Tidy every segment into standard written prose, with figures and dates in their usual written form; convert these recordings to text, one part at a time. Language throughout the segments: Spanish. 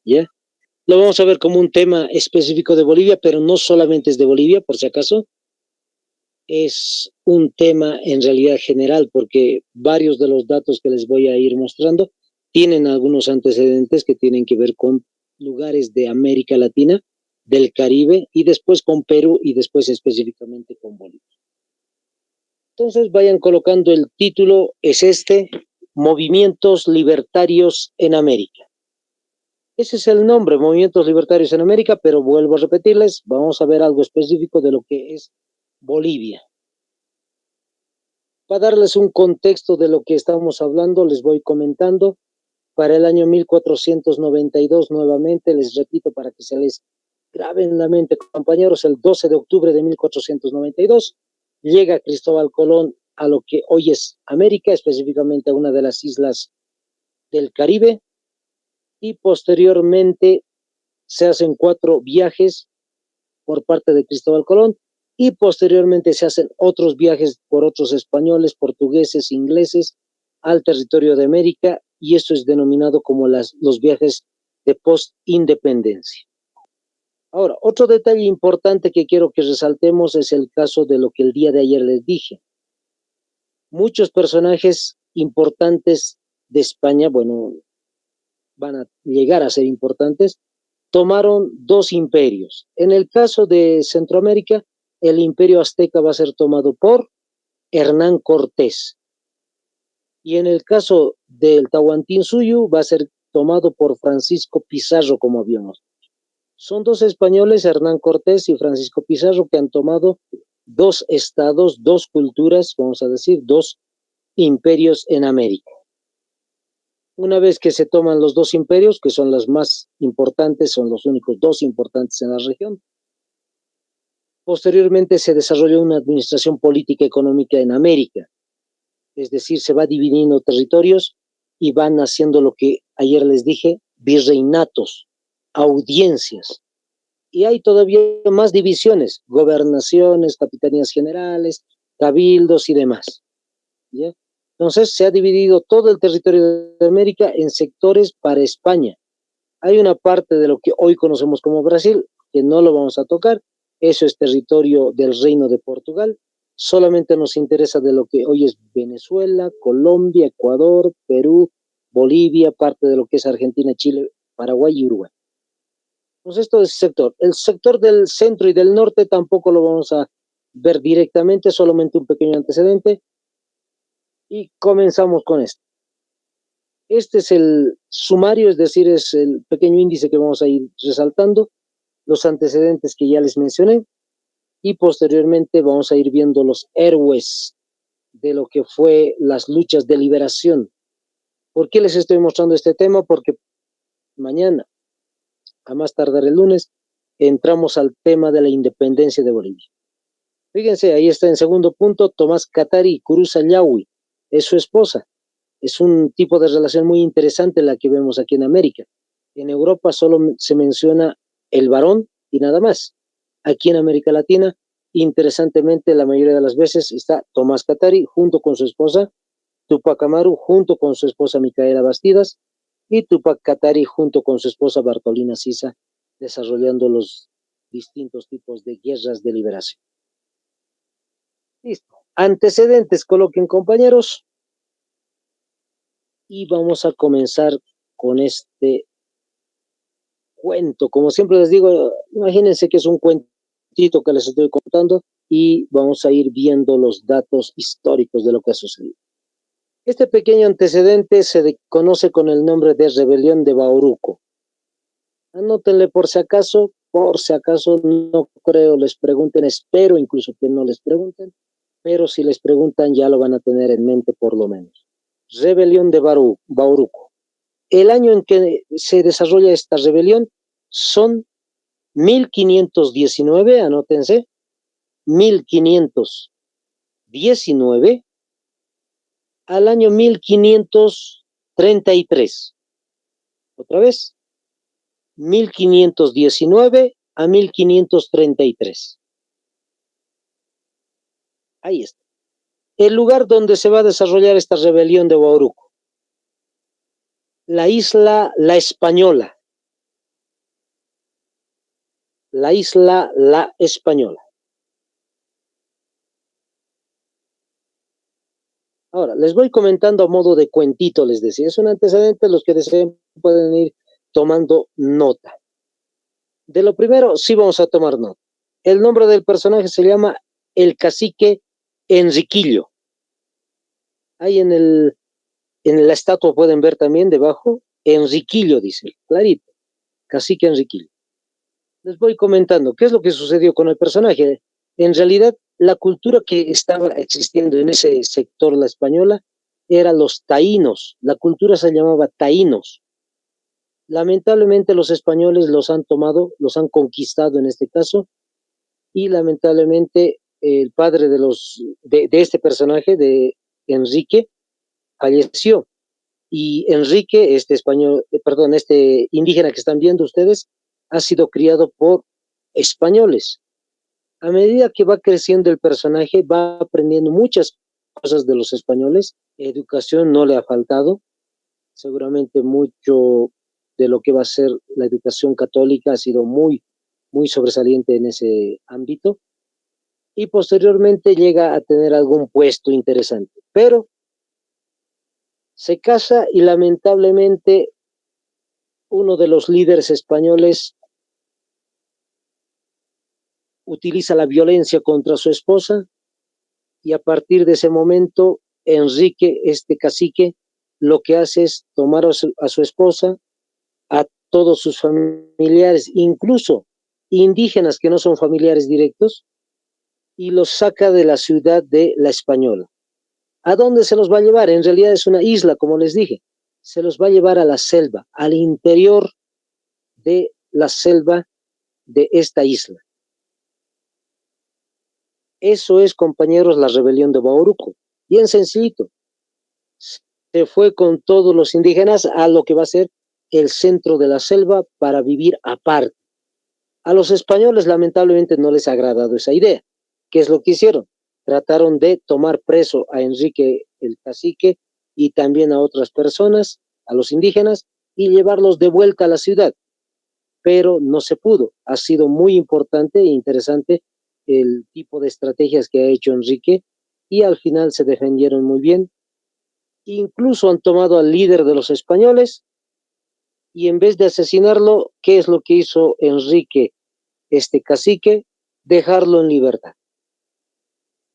¿ya? Lo vamos a ver como un tema específico de Bolivia, pero no solamente es de Bolivia, por si acaso, es un tema en realidad general, porque varios de los datos que les voy a ir mostrando tienen algunos antecedentes que tienen que ver con lugares de América Latina, del Caribe, y después con Perú, y después específicamente con Bolivia. Entonces vayan colocando el título, es este, Movimientos Libertarios en América. Ese es el nombre, Movimientos Libertarios en América, pero vuelvo a repetirles, vamos a ver algo específico de lo que es Bolivia. Para darles un contexto de lo que estamos hablando, les voy comentando. Para el año 1492, nuevamente, les repito para que se les grabe en la mente, compañeros, el 12 de octubre de 1492, llega Cristóbal Colón a lo que hoy es América, específicamente a una de las islas del Caribe, y posteriormente se hacen 4 viajes por parte de Cristóbal Colón, y posteriormente se hacen otros viajes por otros españoles, portugueses, ingleses al territorio de América, y esto es denominado como los viajes de post-independencia. Ahora, otro detalle importante que quiero que resaltemos es el caso de lo que el día de ayer les dije. Muchos personajes importantes de España, bueno, van a llegar a ser importantes, tomaron 2 imperios. En el caso de Centroamérica, el imperio azteca va a ser tomado por Hernán Cortés. Y en el caso del Tahuantinsuyo va a ser tomado por Francisco Pizarro, como habíamos. Son 2 españoles, Hernán Cortés y Francisco Pizarro, que han tomado 2 estados, 2 culturas, vamos a decir, 2 imperios en América. Una vez que se toman los 2 imperios, que son los más importantes, son los únicos 2 importantes en la región, posteriormente se desarrolla una administración política económica en América, es decir, se va dividiendo territorios y van haciendo lo que ayer les dije, virreinatos, audiencias. Y hay todavía más divisiones, gobernaciones, capitanías generales, cabildos y demás. ¿Ya? Entonces se ha dividido todo el territorio de América en sectores para España. Hay una parte de lo que hoy conocemos como Brasil, que no lo vamos a tocar, eso es territorio del Reino de Portugal, solamente nos interesa de lo que hoy es Venezuela, Colombia, Ecuador, Perú, Bolivia, parte de lo que es Argentina, Chile, Paraguay y Uruguay. Entonces esto es sector. El sector del centro y del norte tampoco lo vamos a ver directamente, solamente un pequeño antecedente. Y comenzamos con esto. Este es el sumario, es decir, es el pequeño índice que vamos a ir resaltando, los antecedentes que ya les mencioné, y posteriormente vamos a ir viendo los héroes de lo que fue las luchas de liberación. ¿Por qué les estoy mostrando este tema? Porque mañana, a más tardar el lunes, entramos al tema de la independencia de Bolivia. Fíjense, ahí está en segundo punto, Tomás Katari Curuzallahui, es su esposa. Es un tipo de relación muy interesante la que vemos aquí en América. En Europa solo se menciona el varón y nada más. Aquí en América Latina, interesantemente, la mayoría de las veces está Tomás Katari junto con su esposa, Tupac Amaru junto con su esposa Micaela Bastidas y Tupac Katari junto con su esposa Bartolina Sisa, desarrollando los distintos tipos de guerras de liberación. Listo. Antecedentes, coloquen compañeros. Y vamos a comenzar con este cuento. Como siempre les digo, imagínense que es un cuentito que les estoy contando y vamos a ir viendo los datos históricos de lo que ha sucedido. Este pequeño antecedente se conoce con el nombre de Rebelión de Bauruco. Anótenle por si acaso no creo les pregunten, espero incluso que no les pregunten, pero si les preguntan ya lo van a tener en mente por lo menos. Rebelión de Bauruco. El año en que se desarrolla esta rebelión son 1519, anótense, 1519 al año 1533. Otra vez, 1519 a 1533. Ahí está. El lugar donde se va a desarrollar esta rebelión de Bauruco. La isla La Española. la isla La Española. Ahora, les voy comentando a modo de cuentito, les decía, es un antecedente, los que deseen pueden ir tomando nota. De lo primero, sí vamos a tomar nota. El nombre del personaje se llama el cacique Enriquillo. Ahí en la estatua pueden ver también debajo, Enriquillo, dice, clarito, cacique Enriquillo. Les voy comentando qué es lo que sucedió con el personaje. En realidad, la cultura que estaba existiendo en ese sector, la española, eran los taínos. La cultura se llamaba taínos. Lamentablemente los españoles los han tomado, los han conquistado en este caso, y lamentablemente el padre de este personaje, de Enrique, falleció. Y Enrique, este español, perdón, este indígena que están viendo ustedes, ha sido criado por españoles. A medida que va creciendo el personaje, va aprendiendo muchas cosas de los españoles. Educación no le ha faltado. Seguramente mucho de lo que va a ser la educación católica ha sido muy, muy sobresaliente en ese ámbito. Y posteriormente llega a tener algún puesto interesante. Pero se casa y lamentablemente uno de los líderes españoles utiliza la violencia contra su esposa y a partir de ese momento Enrique, este cacique, lo que hace es tomar a su esposa, a todos sus familiares, incluso indígenas que no son familiares directos, y los saca de la ciudad de La Española. ¿A dónde se los va a llevar? En realidad es una isla, como les dije. Se los va a llevar a la selva, al interior de la selva de esta isla. Eso es, compañeros, la rebelión de Bauruco. Bien sencillito. Se fue con todos los indígenas a lo que va a ser el centro de la selva para vivir aparte. A los españoles lamentablemente no les ha agradado esa idea. ¿Qué es lo que hicieron? Trataron de tomar preso a Enrique el cacique y también a otras personas, a los indígenas, y llevarlos de vuelta a la ciudad. Pero no se pudo. Ha sido muy importante e interesante el tipo de estrategias que ha hecho Enrique y al final se defendieron muy bien. Incluso han tomado al líder de los españoles y en vez de asesinarlo, ¿qué es lo que hizo Enrique, este cacique? Dejarlo en libertad.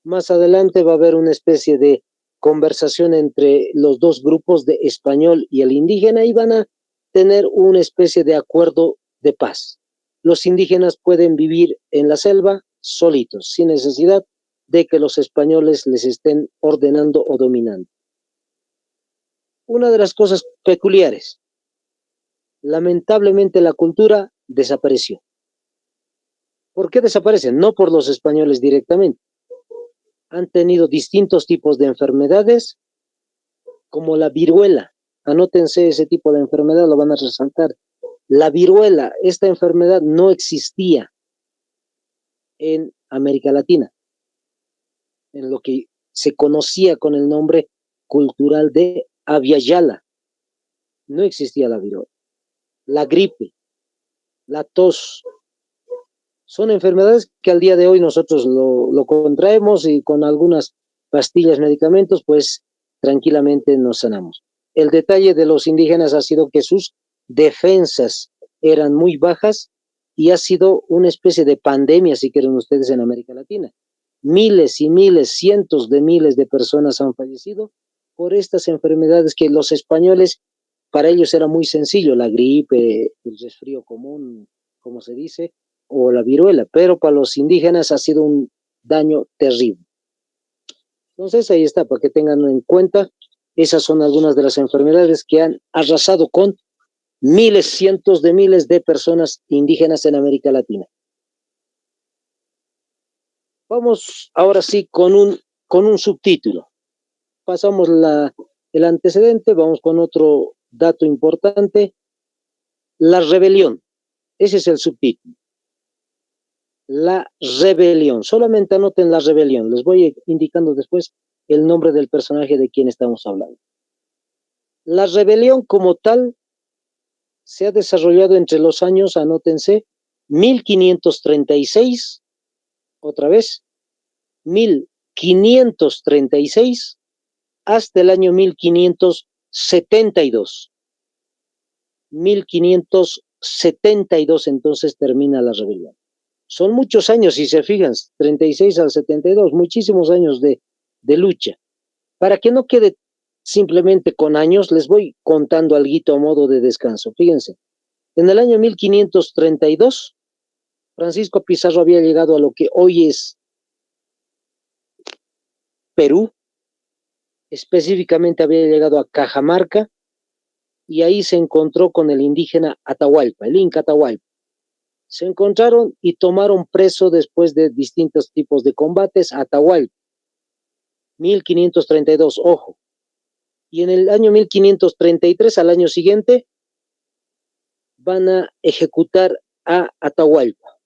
Más adelante va a haber una especie de conversación entre los dos grupos de español y el indígena y van a tener una especie de acuerdo de paz. Los indígenas pueden vivir en la selva solitos, sin necesidad de que los españoles les estén ordenando o dominando. Una de las cosas peculiares, lamentablemente la cultura desapareció. ¿Por qué desaparece? No por los españoles directamente. Han tenido distintos tipos de enfermedades, como la viruela. Anótense ese tipo de enfermedad, lo van a resaltar. La viruela, esta enfermedad no existía en América Latina, en lo que se conocía con el nombre cultural de Abya-Yala. No existía la viruela. La gripe, la tos, son enfermedades que al día de hoy nosotros lo contraemos y con algunas pastillas, medicamentos, pues tranquilamente nos sanamos. El detalle de los indígenas ha sido que sus defensas eran muy bajas y ha sido una especie de pandemia, si quieren ustedes, en América Latina. Miles y miles, cientos de miles de personas han fallecido por estas enfermedades que los españoles, para ellos era muy sencillo, la gripe, el resfrío común, como se dice, o la viruela, pero para los indígenas ha sido un daño terrible. Entonces ahí está, para que tengan en cuenta, esas son algunas de las enfermedades que han arrasado con miles, cientos de miles de personas indígenas en América Latina. Vamos ahora sí con un subtítulo. Pasamos el antecedente, vamos con otro dato importante. La rebelión, ese es el subtítulo. La rebelión, solamente anoten la rebelión, les voy indicando después el nombre del personaje de quien estamos hablando. La rebelión como tal se ha desarrollado entre los años, anótense, 1536, otra vez, 1536 hasta el año 1572. 1572 entonces termina la rebelión. Son muchos años, si se fijan, 36 al 72, muchísimos años de lucha. Para que no quede simplemente con años, les voy contando alguito a modo de descanso. Fíjense, en el año 1532, Francisco Pizarro había llegado a lo que hoy es Perú, específicamente había llegado a Cajamarca, y ahí se encontró con el indígena Atahualpa, el Inca Atahualpa. Se encontraron y tomaron preso después de distintos tipos de combates a Atahualpa. 1532, ojo. Y en el año 1533, al año siguiente, van a ejecutar a Atahualpa.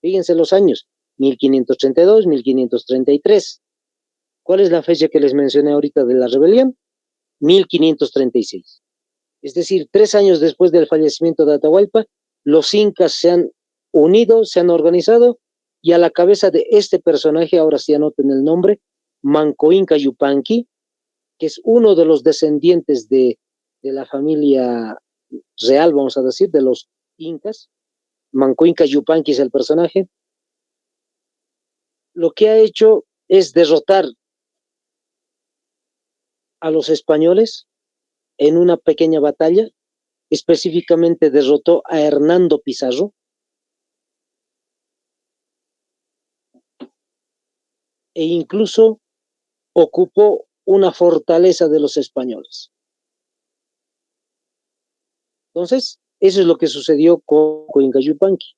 Fíjense los años, 1532, 1533. ¿Cuál es la fecha que les mencioné ahorita de la rebelión? 1536. Es decir, 3 años después del fallecimiento de Atahualpa, los incas se han unido, se han organizado, y a la cabeza de este personaje, ahora sí anoten el nombre, Manco Inca Yupanqui, que es uno de los descendientes de la familia real, vamos a decir, de los incas. Manco Inca Yupanqui es el personaje. Lo que ha hecho es derrotar a los españoles en una pequeña batalla. Específicamente derrotó a Hernando Pizarro e incluso ocupó una fortaleza de los españoles. Entonces, eso es lo que sucedió con Inca Yupanqui.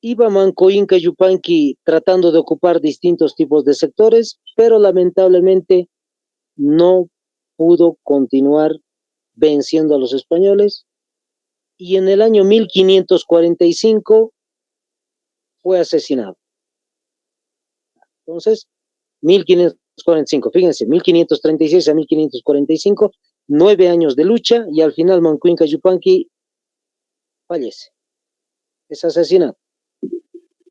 Iba Manco Inca Yupanqui tratando de ocupar distintos tipos de sectores, pero lamentablemente no pudo continuar venciendo a los españoles, y en el año 1545 fue asesinado. Entonces, 1545, fíjense, 1536 a 1545, 9 años de lucha, y al final Manco Inca Yupanqui fallece, es asesinado.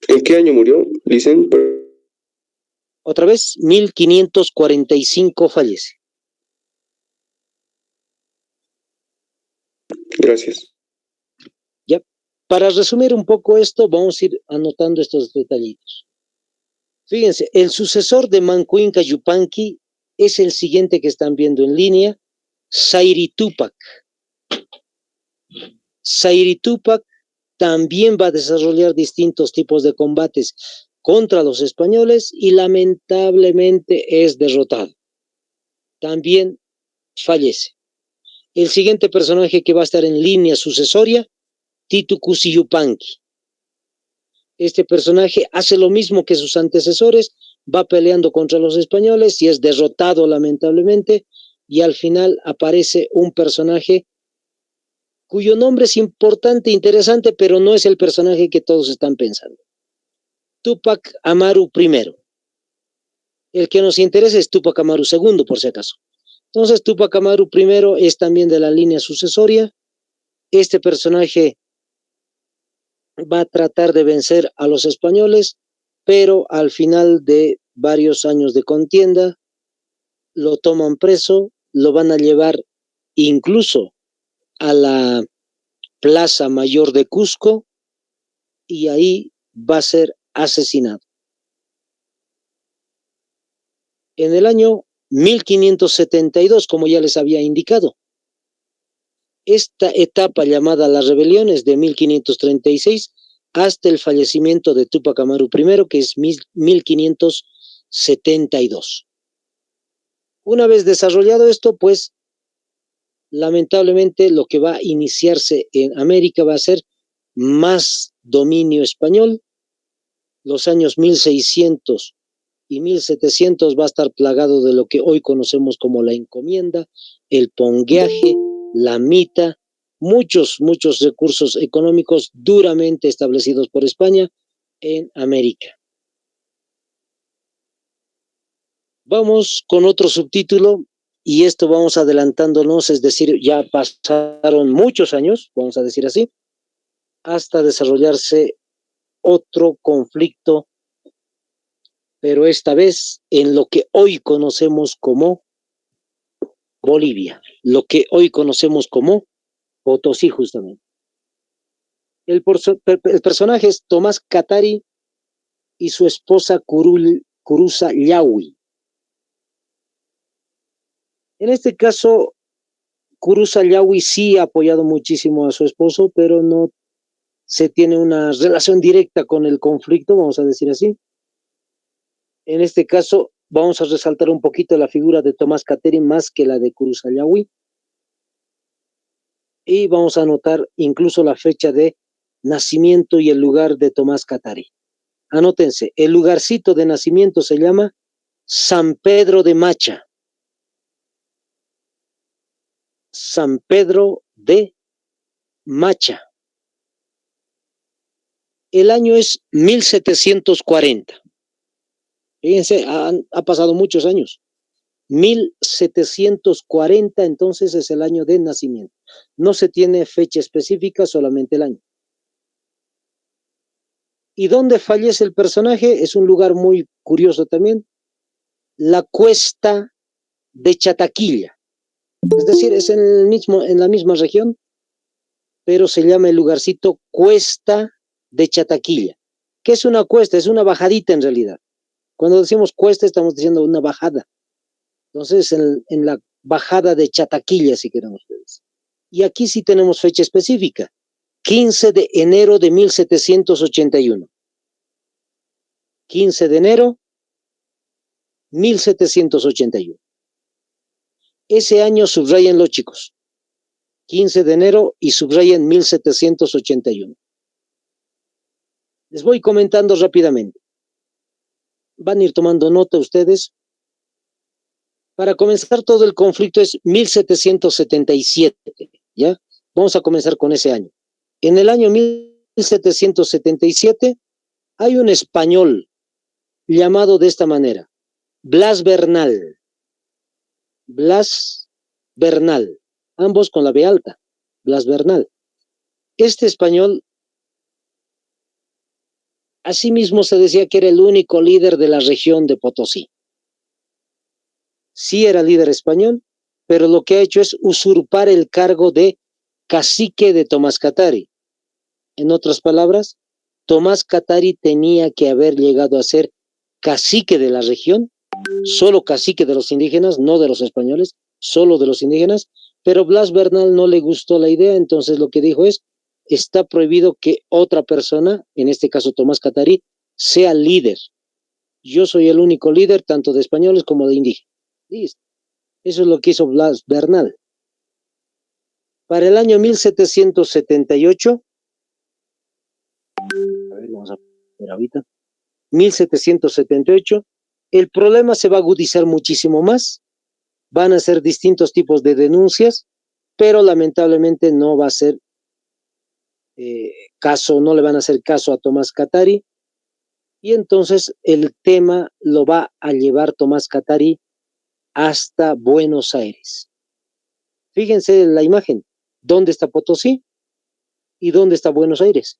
¿En qué año murió, dicen? Otra vez, 1545 fallece. Gracias. Ya, para resumir un poco esto, vamos a ir anotando estos detallitos. Fíjense, el sucesor de Manco Inca Yupanqui es el siguiente que están viendo en línea, Sayri Tupac. Sayri Tupac también va a desarrollar distintos tipos de combates contra los españoles y lamentablemente es derrotado. También fallece. El siguiente personaje que va a estar en línea sucesoria, Titu Cusi Yupanqui. Este personaje hace lo mismo que sus antecesores, va peleando contra los españoles y es derrotado lamentablemente, y al final aparece un personaje cuyo nombre es importante, interesante, pero no es el personaje que todos están pensando. Tupac Amaru I. El que nos interesa es Tupac Amaru II, por si acaso. Entonces, Tupac Amaru I es también de la línea sucesoria. Este personaje va a tratar de vencer a los españoles, pero al final de varios años de contienda, lo toman preso, lo van a llevar incluso a la Plaza Mayor de Cusco, y ahí va a ser asesinado. En el año 1572, como ya les había indicado, esta etapa llamada la rebelión es de 1536 hasta el fallecimiento de Tupac Amaru I, que es 1572. Una vez desarrollado esto, pues lamentablemente lo que va a iniciarse en América va a ser más dominio español. Los años 1600 y 1700 va a estar plagado de lo que hoy conocemos como la encomienda, el pongueaje, la mita, muchos recursos económicos duramente establecidos por España en América. Vamos con otro subtítulo, y esto vamos adelantándonos, es decir, ya pasaron muchos años, vamos a decir así, hasta desarrollarse otro conflicto, pero esta vez en lo que hoy conocemos como Bolivia, lo que hoy conocemos como Potosí justamente. El personaje es Tomás Katari y su esposa Kurusa Llawi. En este caso, Kurusa Llawi sí ha apoyado muchísimo a su esposo, pero no se tiene una relación directa con el conflicto, vamos a decir así. En este caso, vamos a resaltar un poquito la figura de Tomás Katari más que la de Kurusa Llawi. Y vamos a anotar incluso la fecha de nacimiento y el lugar de Tomás Katari. Anótense, el lugarcito de nacimiento se llama San Pedro de Macha. San Pedro de Macha. El año es 1740. Fíjense, ha pasado muchos años. 1740, entonces es el año de nacimiento. No se tiene fecha específica, solamente el año. ¿Y dónde fallece el personaje? Es un lugar muy curioso también. La Cuesta de Chataquilla. Es decir, es en la misma región, pero se llama el lugarcito Cuesta de Chataquilla. ¿Qué es una cuesta? Es una bajadita en realidad. Cuando decimos cuesta estamos diciendo una bajada. Entonces, en la bajada de Chataquilla, si quieren ustedes. Y aquí sí tenemos fecha específica. 15 de enero de 1781. 15 de enero 1781. Ese año subrayen los chicos. 15 de enero y subrayen 1781. Les voy comentando rápidamente. Van a ir tomando nota ustedes. Para comenzar, todo el conflicto es 1777, ¿ya? Vamos a comenzar con ese año. En el año 1777 hay un español llamado de esta manera, Blas Bernal. Blas Bernal, ambos con la B alta, Blas Bernal. Este español, asimismo se decía que era el único líder de la región de Potosí. Sí era líder español, pero lo que ha hecho es usurpar el cargo de cacique de Tomás Katari. En otras palabras, Tomás Katari tenía que haber llegado a ser cacique de la región, solo cacique de los indígenas, no de los españoles, solo de los indígenas, pero Blas Bernal no le gustó la idea, entonces lo que dijo es, está prohibido que otra persona, en este caso Tomás Katari, sea líder. Yo soy el único líder, tanto de españoles como de indígenas. Listo. Eso es lo que hizo Blas Bernal. Para el año 1778, a ver, vamos a ver ahorita, 1778, el problema se va a agudizar muchísimo más, van a ser distintos tipos de denuncias, pero lamentablemente no va a ser no le van a hacer caso a Tomás Katari, y entonces el tema lo va a llevar Tomás Katari hasta Buenos Aires. Fíjense en la imagen, ¿dónde está Potosí y dónde está Buenos Aires?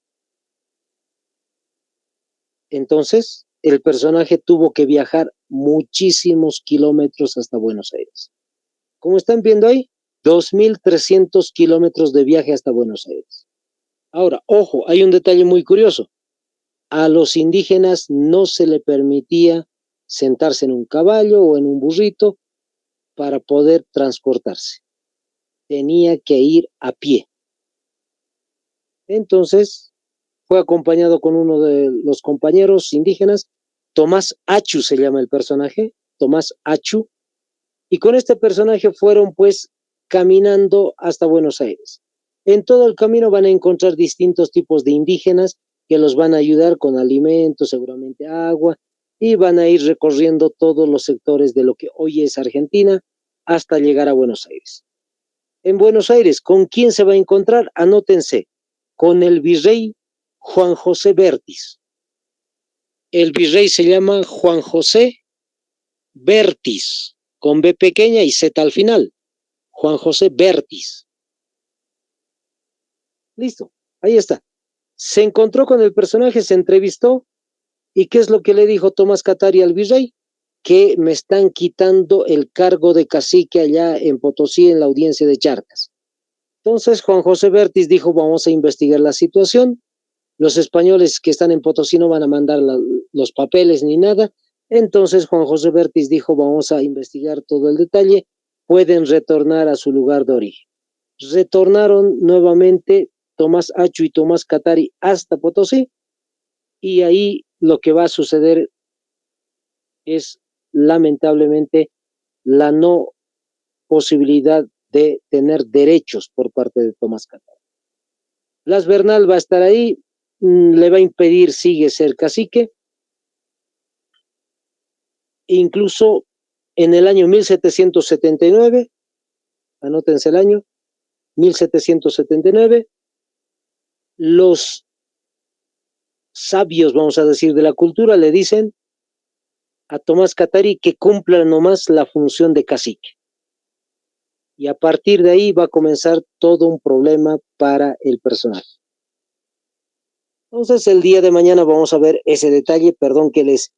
Entonces, el personaje tuvo que viajar muchísimos kilómetros hasta Buenos Aires. Como están viendo ahí, 2.300 kilómetros de viaje hasta Buenos Aires. Ahora, ojo, hay un detalle muy curioso. A los indígenas no se le permitía sentarse en un caballo o en un burrito para poder transportarse. Tenía que ir a pie. Entonces, fue acompañado con uno de los compañeros indígenas, Tomás Achu se llama el personaje, Tomás Achu, y con este personaje fueron pues caminando hasta Buenos Aires. En todo el camino van a encontrar distintos tipos de indígenas que los van a ayudar con alimentos, seguramente agua, y van a ir recorriendo todos los sectores de lo que hoy es Argentina hasta llegar a Buenos Aires. En Buenos Aires, ¿con quién se va a encontrar? Anótense, con el virrey Juan José Bertis. El virrey se llama Juan José Bertis, con B pequeña y Z al final. Juan José Vértiz. Listo, ahí está. Se encontró con el personaje, se entrevistó, ¿y qué es lo que le dijo Tomás Katari al virrey? Que me están quitando el cargo de cacique allá en Potosí, en la audiencia de Charcas. Entonces Juan José Vértiz dijo, vamos a investigar la situación. Los españoles que están en Potosí no van a mandar los papeles ni nada. Entonces Juan José Vértiz dijo, vamos a investigar todo el detalle, pueden retornar a su lugar de origen. Retornaron nuevamente Tomás Acho y Tomás Katari hasta Potosí, y ahí lo que va a suceder es lamentablemente la no posibilidad de tener derechos por parte de Tomás Katari. Blas Bernal va a estar ahí, le va a impedir, sigue ser cacique. Incluso en el año 1779, anótense el año, 1779, los sabios, vamos a decir, de la cultura le dicen a Tomás Katari que cumpla nomás la función de cacique. Y a partir de ahí va a comenzar todo un problema para el personaje. Entonces el día de mañana vamos a ver ese detalle, perdón que les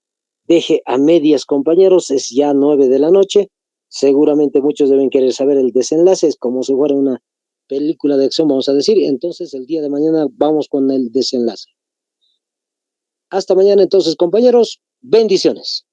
deje a medias, compañeros, es ya 9 de la noche, seguramente muchos deben querer saber el desenlace, es como si fuera una película de acción, vamos a decir, entonces el día de mañana vamos con el desenlace. Hasta mañana entonces, compañeros, bendiciones.